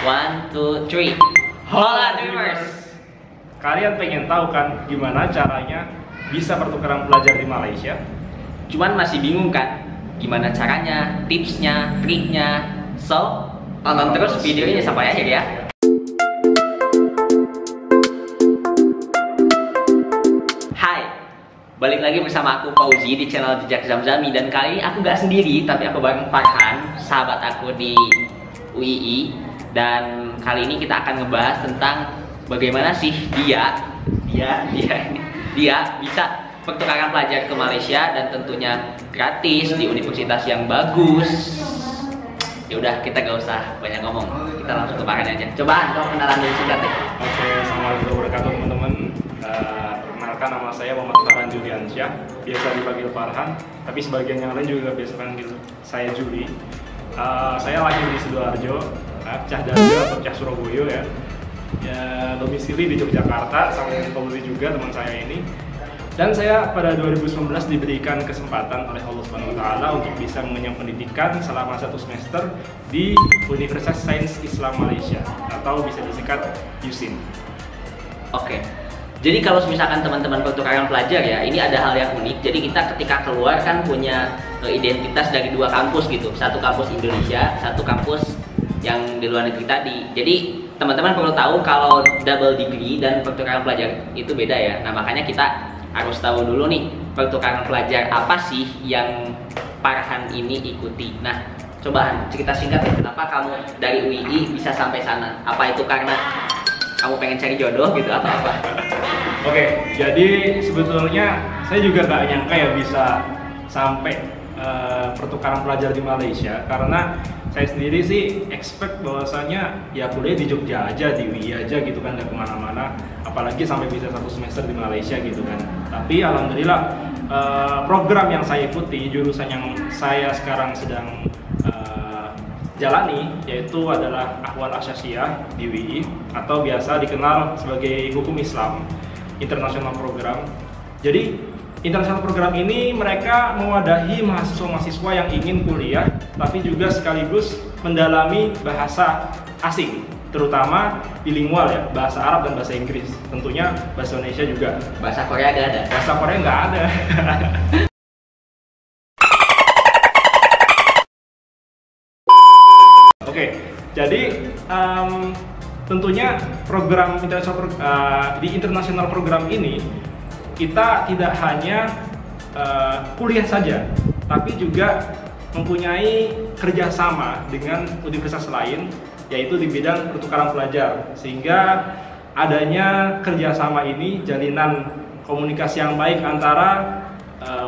One, two, three. Hola Dreamers. Kalian pengen tahu kan gimana caranya bisa pertukaran pelajar di Malaysia? Cuman masih bingung kan? Gimana caranya, tipsnya, triknya? So, tonton terus videonya sampai akhir ya. Hai, balik lagi bersama aku Fauzi di channel Jejak Zamzami. Dan kali ini aku gak sendiri, tapi aku bareng Farhan, sahabat aku di UII. Dan kali ini kita akan ngebahas tentang bagaimana sih dia bisa pertukaran pelajar ke Malaysia dan tentunya gratis di universitas yang bagus. Ya udah, kita gak usah banyak ngomong, kita langsung ke Farhan aja. Coba dong kenalan dulu singkat deh. Oke, assalamualaikum warahmatullahi wabarakatuh teman-teman. Perkenalkan, nama saya Muhammad Farhan Juliansyah, biasa dipanggil Farhan, tapi sebagian yang lain juga biasa panggil saya Juli. Saya lahir di Sidoarjo, Cah Darjo atau Cah Surabaya ya. Domisili di Yogyakarta, sama Fauzi juga teman saya ini. Dan saya pada 2019 diberikan kesempatan oleh Allah SWT untuk bisa mengenyam pendidikan selama 1 semester di Universitas Sains Islam Malaysia atau bisa disingkat USIM. Oke. Jadi kalau misalkan teman-teman pertukaran pelajar ya, ini ada hal yang unik. Jadi kita ketika keluar kan punya identitas dari 2 kampus gitu. Satu kampus Indonesia, satu kampus yang di luar negeri tadi. Jadi teman-teman perlu tahu kalau double degree dan pertukaran pelajar itu beda ya. Nah, makanya kita harus tahu dulu nih, pertukaran pelajar apa sih yang Farhan ini ikuti. Nah, coba Han, cerita singkat ya, kenapa kamu dari UII bisa sampai sana? Apa itu karena kamu pengen cari jodoh gitu atau apa? Oke, jadi sebetulnya saya juga gak nyangka ya bisa sampai pertukaran pelajar di Malaysia, karena saya sendiri sih expect bahwasanya ya kuliah di Jogja aja, di UI aja gitu kan, gak kemana-mana, apalagi sampai bisa 1 semester di Malaysia gitu kan. Tapi alhamdulillah program yang saya ikuti, jurusan yang saya sekarang sedang jalani, yaitu adalah Ahwal Asyasiyah di UI atau biasa dikenal sebagai Hukum Islam International Program. Jadi international program ini mereka mewadahi mahasiswa-mahasiswa yang ingin kuliah tapi juga sekaligus mendalami bahasa asing, terutama bilingual ya, bahasa Arab dan bahasa Inggris. Tentunya bahasa Indonesia juga. Bahasa Korea gak ada? Bahasa Korea nggak ada. Oke, jadi tentunya program di international program ini kita tidak hanya kuliah saja, tapi juga mempunyai kerjasama dengan universitas lain, yaitu di bidang pertukaran pelajar. Sehingga adanya kerjasama ini, jalinan komunikasi yang baik antara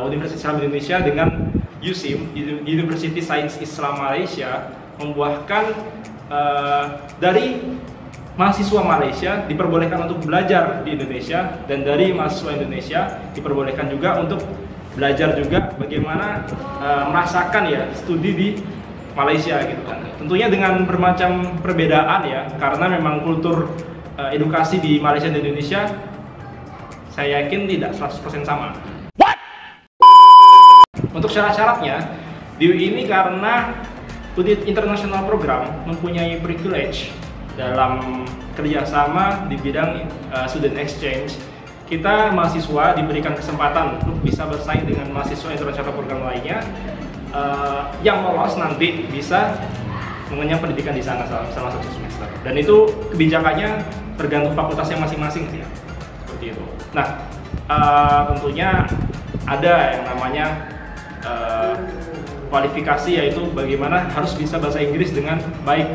Universitas Islam Indonesia dengan USIM, University Sains Islam Malaysia, membuahkan dari mahasiswa Malaysia diperbolehkan untuk belajar di Indonesia, dan dari mahasiswa Indonesia diperbolehkan juga untuk belajar juga bagaimana merasakan ya studi di Malaysia gitu kan. Tentunya dengan bermacam perbedaan ya, karena memang kultur edukasi di Malaysia dan Indonesia saya yakin tidak 100% sama. What? Untuk syarat-syaratnya di UI ini, karena international program mempunyai privilege dalam kerjasama di bidang student exchange, kita mahasiswa diberikan kesempatan untuk bisa bersaing dengan mahasiswa international program lainnya yang lolos nanti bisa mengenyam pendidikan di sana selama 1 semester. Dan itu kebijakannya tergantung fakultasnya masing-masing ya, seperti itu. Nah, tentunya ada yang namanya kualifikasi, yaitu bagaimana harus bisa bahasa Inggris dengan baik.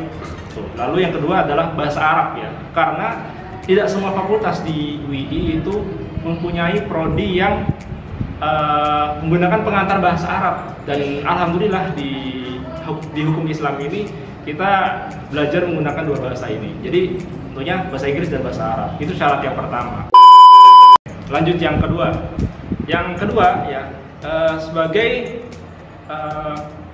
Lalu yang kedua adalah bahasa Arab ya, karena tidak semua fakultas di UII itu mempunyai prodi yang menggunakan pengantar bahasa Arab. Dan alhamdulillah di hukum Islam ini kita belajar menggunakan 2 bahasa ini. Jadi tentunya bahasa Inggris dan bahasa Arab. Itu syarat yang pertama. Lanjut yang kedua. Yang kedua ya, sebagai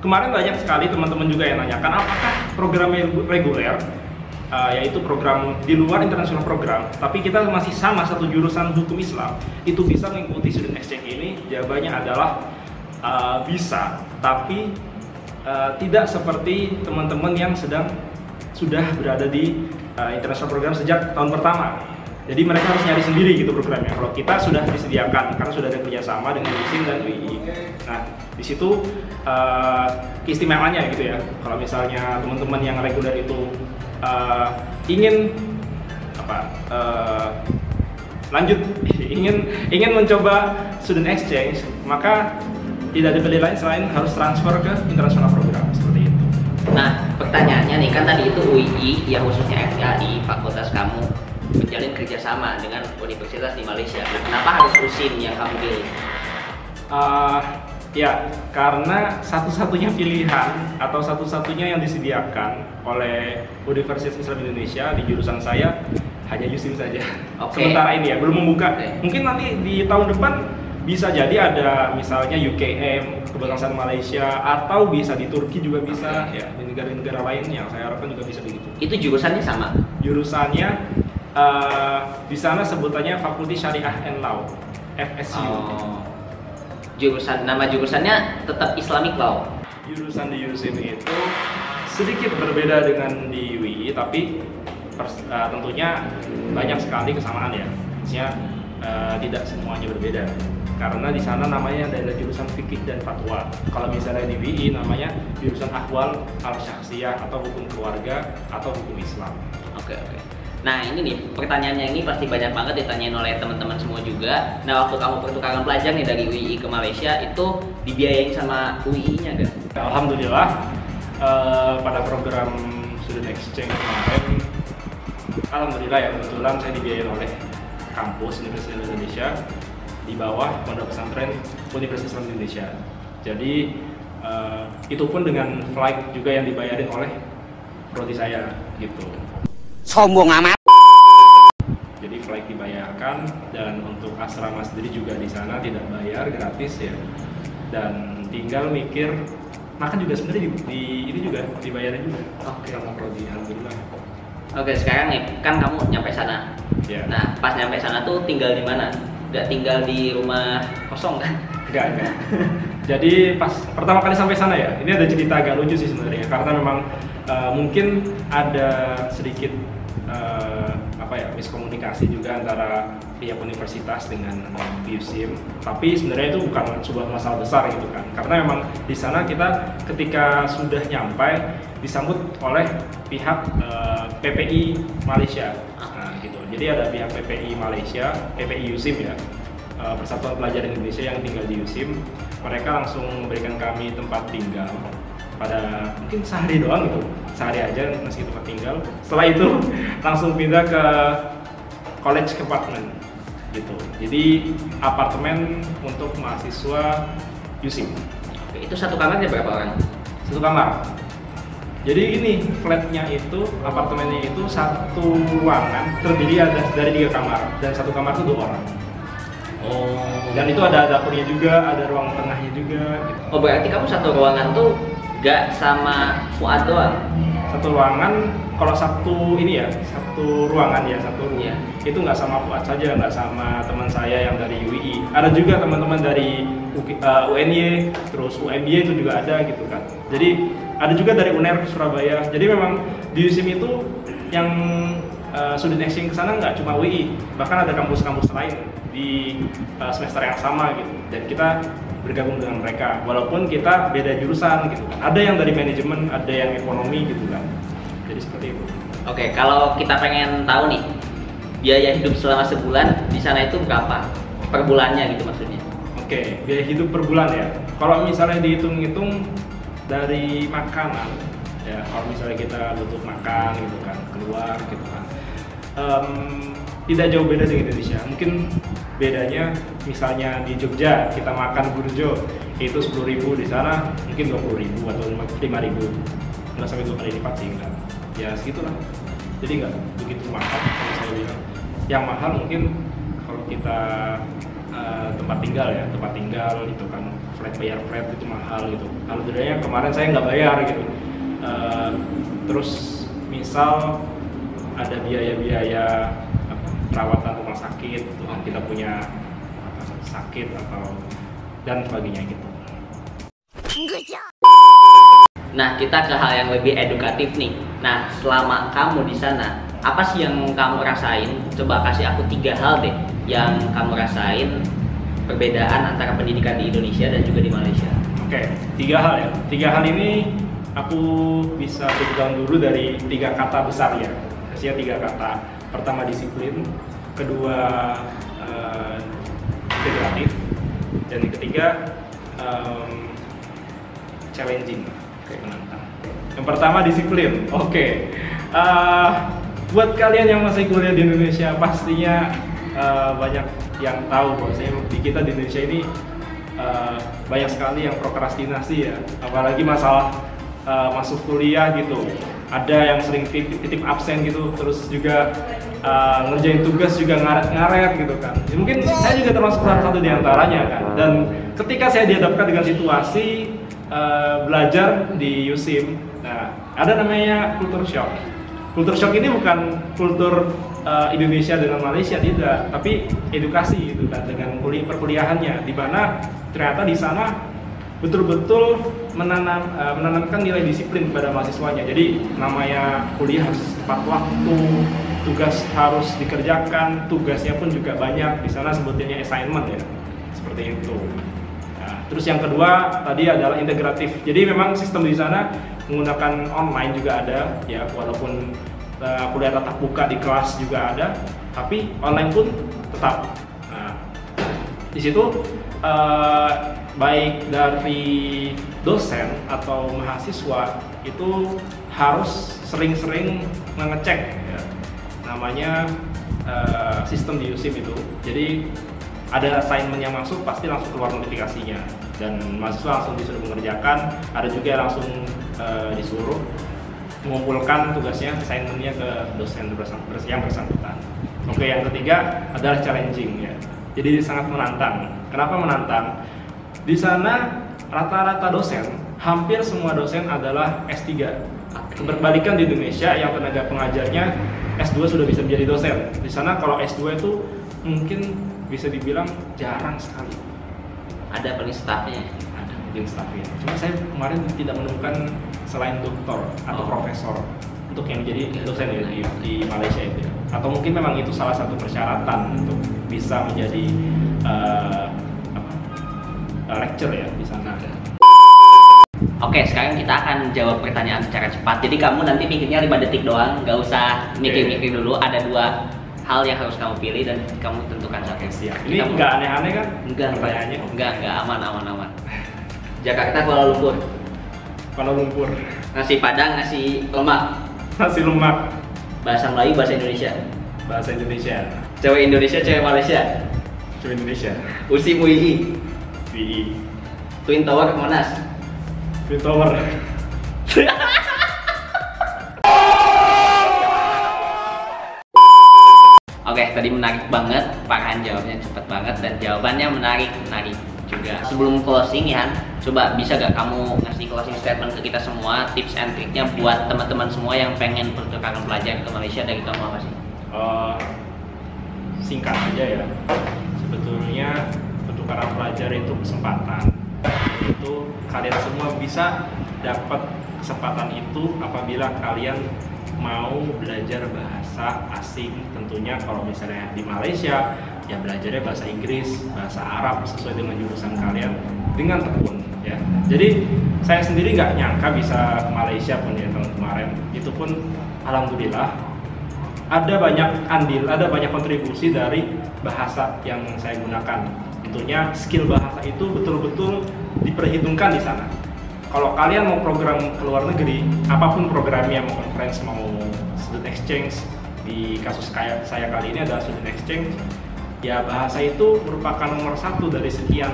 kemarin banyak sekali teman-teman juga yang nanyakan apakah program reguler, yaitu program di luar international program, tapi kita masih sama satu jurusan hukum Islam, itu bisa mengikuti student exchange ini? Jawabannya adalah bisa, tapi tidak seperti teman-teman yang sedang sudah berada di international program sejak tahun pertama. Jadi mereka harus nyari sendiri gitu programnya. Kalau kita sudah disediakan karena sudah ada kerjasama dengan USIM dan UI. Nah, di situ keistimewaannya gitu ya. Kalau misalnya teman-teman yang reguler itu ingin lanjut, ingin mencoba student exchange, maka tidak ada pilihan lain selain harus transfer ke international program seperti itu. Nah, pertanyaannya nih, kan tadi itu UI yang khususnya FKI, fakultas kamu menjalin kerjasama dengan universitas di Malaysia. Nah, kenapa harus USIM yang kamu pilih? Ya, karena satu-satunya pilihan atau satu-satunya yang disediakan oleh Universitas Islam Indonesia di jurusan saya hanya USIM saja. Sementara ini ya, belum membuka. Mungkin nanti di tahun depan bisa jadi ada misalnya UKM, kebangsaan Malaysia, atau bisa di Turki juga bisa, ya di negara-negara lain yang saya harapkan juga bisa begitu. Itu jurusannya sama? Jurusannya di sana sebutannya Fakulti Syariah and Law, FSU. Nama jurusannya tetap Islamic Law. Jurusan di USIM itu sedikit berbeda dengan di UI, tapi tentunya banyak sekali kesamaan ya. Maksudnya tidak semuanya berbeda. Karena di sana namanya adalah jurusan fikih dan fatwa. Kalau misalnya di UI namanya jurusan ahwal al-syakhsiyah atau hukum keluarga atau hukum Islam. Oke. Nah ini nih, pertanyaannya ini pasti banyak banget ditanyain oleh teman-teman semua juga. Nah, waktu kamu pertukaran pelajar nih dari UI ke Malaysia, itu dibiayain sama UI-nya gak? Alhamdulillah, pada program student exchange kemarin, alhamdulillah ya, kebetulan saya dibiayain oleh kampus Universitas Indonesia di bawah Pondok Pesantren Universitas Islam Indonesia. Jadi itu pun dengan flight juga yang dibayarin oleh prodi saya gitu. Sombong amat. Jadi flight dibayarkan, dan untuk asrama sendiri juga di sana tidak bayar, gratis ya. Dan tinggal mikir makan juga sebenarnya ini juga dibayarin juga. Sama prodi, alhamdulillah. Oke, sekarang nih kan kamu nyampe sana. Ya. Nah, pas nyampe sana tuh tinggal di mana? Gak tinggal di rumah kosong kan? Enggak. Jadi pas pertama kali sampai sana ya, ini ada cerita agak lucu sih sebenarnya, karena memang mungkin ada sedikit miskomunikasi juga antara pihak universitas dengan USIM, tapi sebenarnya itu bukan sebuah masalah besar gitu kan, karena memang di sana kita ketika sudah nyampe disambut oleh pihak PPI Malaysia, nah gitu. Jadi ada pihak PPI Malaysia, PPI USIM ya, Persatuan Pelajar Indonesia yang tinggal di USIM. Mereka langsung memberikan kami tempat tinggal pada mungkin sehari doang gitu, sehari aja ngasih tempat tinggal. Setelah itu langsung pindah ke college apartment gitu. Jadi apartemen untuk mahasiswa USIM. Oke, itu satu kamarnya berapa orang? Satu kamar. Jadi ini flatnya itu, apartemennya itu satu ruangan terdiri dari 3 kamar, dan satu kamar itu 2 orang. Dan itu ada dapurnya juga, ada ruang tengahnya juga gitu. Oh, berarti kamu satu ruangan tuh gak sama Fuad doang? Satu ruangan, kalau satu ruangan ya, satu room. Yeah. Itu nggak sama Fuad saja, nggak sama teman saya yang dari UI. Ada juga teman-teman dari UNY, terus UMY itu juga ada gitu kan. Jadi ada juga dari UNER Surabaya. Jadi memang di USIM itu yang student exchange ke sana nggak cuma UI, bahkan ada kampus-kampus lain di semester yang sama gitu. Dan kita bergabung dengan mereka, walaupun kita beda jurusan gitu kan. Ada yang dari manajemen, ada yang ekonomi gitu kan. Jadi seperti itu. Oke, kalau kita pengen tahu nih biaya hidup selama sebulan di sana itu berapa per bulannya gitu maksudnya? Oke, biaya hidup per bulan ya. Kalau misalnya dihitung-hitung dari makanan, ya kalau misalnya kita butuh makan gitu kan, keluar gitu kan, tidak jauh beda dengan Indonesia. Mungkin bedanya misalnya di Jogja kita makan burjo itu 10.000, di sana mungkin 20.000 atau 5.000. Nggak sampai 2 kali lipat sih, enggak. Ya segitulah. Jadi nggak begitu mahal kalau saya bilang. Yang mahal mungkin kalau kita tempat tinggal itu kan, bayar flat itu mahal gitu. Alhamdulillahnya kemarin saya nggak bayar gitu. Terus misal ada biaya-biaya perawatan rumah sakit, kita punya sakit atau dan sebagainya gitu. Nah, kita ke hal yang lebih edukatif nih. Nah, selama kamu di sana, apa sih yang kamu rasain? Coba kasih aku 3 hal deh yang kamu rasain perbedaan antara pendidikan di Indonesia dan juga di Malaysia. Oke, 3 hal ya. 3 hal ini aku bisa pegang dulu dari 3 kata besar ya. Kasih 3 kata. Pertama disiplin, kedua integratif, dan yang ketiga challenging, kayak menantang. Yang pertama disiplin. Oke. Buat kalian yang masih kuliah di Indonesia pastinya banyak yang tahu bahwasanya di kita di Indonesia ini banyak sekali yang prokrastinasi ya, apalagi masalah masuk kuliah gitu. Ada yang sering titip absen gitu, terus juga ngerjain tugas juga ngaret-ngaret gitu kan. Ya, mungkin saya juga termasuk salah satu di antaranya kan. Dan ketika saya dihadapkan dengan situasi belajar di USIM, nah ada namanya culture shock. Culture shock ini bukan kultur Indonesia dengan Malaysia, tidak, tapi edukasi gitu kan, dengan perkuliahannya, di mana ternyata di sana betul-betul menanamkan nilai disiplin kepada mahasiswanya. Jadi namanya kuliah harus tepat waktu, tugas harus dikerjakan, tugasnya pun juga banyak. Di sana sebutnya assignment ya, seperti itu. Nah, terus yang kedua tadi adalah integratif. Jadi memang sistem di sana menggunakan online juga ada ya, walaupun kuliah tatap muka di kelas juga ada, tapi online pun tetap. Nah, di situ baik dari dosen atau mahasiswa itu harus sering-sering mengecek ya, namanya sistem di USIM itu. Jadi ada assignment yang masuk pasti langsung keluar notifikasinya, dan mahasiswa langsung disuruh mengerjakan. Ada juga langsung disuruh mengumpulkan tugasnya, assignmentnya ke dosen yang bersangkutan. Oke, yang ketiga adalah challenging ya. Jadi sangat menantang. Kenapa menantang? Di sana rata-rata dosen, hampir semua dosen adalah S3. Berbalikan di Indonesia yang tenaga pengajarnya S2 sudah bisa menjadi dosen. Di sana kalau S2 itu mungkin bisa dibilang jarang sekali. Ada paling staffnya? Ada mungkin staffnya. Cuma saya kemarin tidak menemukan selain doktor atau profesor untuk yang jadi dosen ya di Malaysia itu ya. Atau mungkin memang itu salah satu persyaratan untuk bisa menjadi lecture ya di sana. Oke, sekarang kita akan jawab pertanyaan secara cepat. Jadi kamu nanti mikirnya 5 detik doang, nggak usah mikir-mikir dulu. Ada 2 hal yang harus kamu pilih dan kamu tentukan satu. Siap. Ini nggak aneh-aneh kan? Enggak, pertanyaannya. Enggak, aman. Jakarta, Kuala Lumpur. Kuala Lumpur. Nasi Padang, nasi lemak. Nasi lemak. Bahasa Melayu, bahasa Indonesia. Bahasa Indonesia. Cewek Indonesia, cewek Malaysia. Cewek Indonesia. Usi Muii. WI. Twin Tower, Monas. Twin Tower. Oke, tadi menarik banget, Farhan jawabnya cepet banget dan jawabannya menarik juga. Sebelum closing ya, coba bisa gak kamu ngasih closing statement ke kita semua, tips and triknya buat teman-teman semua yang pengen pertukaran pelajar ke Malaysia, dari kamu apa sih? Singkat aja ya, sebetulnya pertukaran pelajar itu kesempatan. Itu kalian semua bisa dapat kesempatan itu apabila kalian mau belajar bahasa asing. Tentunya kalau misalnya di Malaysia ya belajarnya bahasa Inggris, bahasa Arab sesuai dengan jurusan kalian dengan tekun ya. Jadi saya sendiri nggak nyangka bisa ke Malaysia pun ya tahun kemarin. Itu pun alhamdulillah ada banyak andil, ada banyak kontribusi dari bahasa yang saya gunakan. Tentunya skill bahasa itu betul-betul diperhitungkan di sana. Kalau kalian mau program ke luar negeri, apapun programnya, mau conference, mau student exchange, di kasus kayak saya kali ini adalah student exchange, ya bahasa itu merupakan nomor 1 dari sekian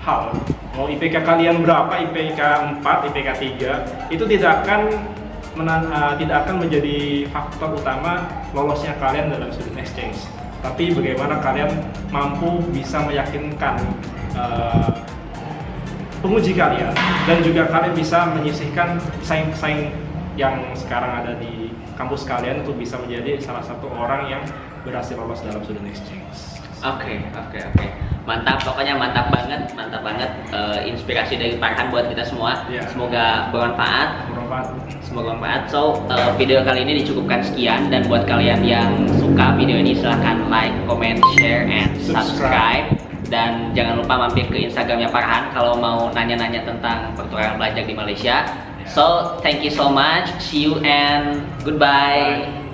hal. Mau IPK kalian berapa, IPK 4, IPK 3, itu tidak akan menjadi faktor utama lolosnya kalian dalam student exchange. Tapi bagaimana kalian mampu bisa meyakinkan penguji kalian, dan juga kalian bisa menyisihkan pesaing-pesaing yang sekarang ada di kampus kalian untuk bisa menjadi salah satu orang yang berhasil lolos dalam student exchange. Oke. Mantap, pokoknya mantap banget. Inspirasi dari Farhan buat kita semua. Semoga bermanfaat. Semoga bermanfaat. So, video kali ini dicukupkan sekian, dan buat kalian yang suka video ini silahkan like, comment, share, and subscribe. Dan jangan lupa mampir ke Instagramnya Farhan kalau mau nanya-nanya tentang pertukaran pelajar di Malaysia. So, thank you so much. See you and goodbye.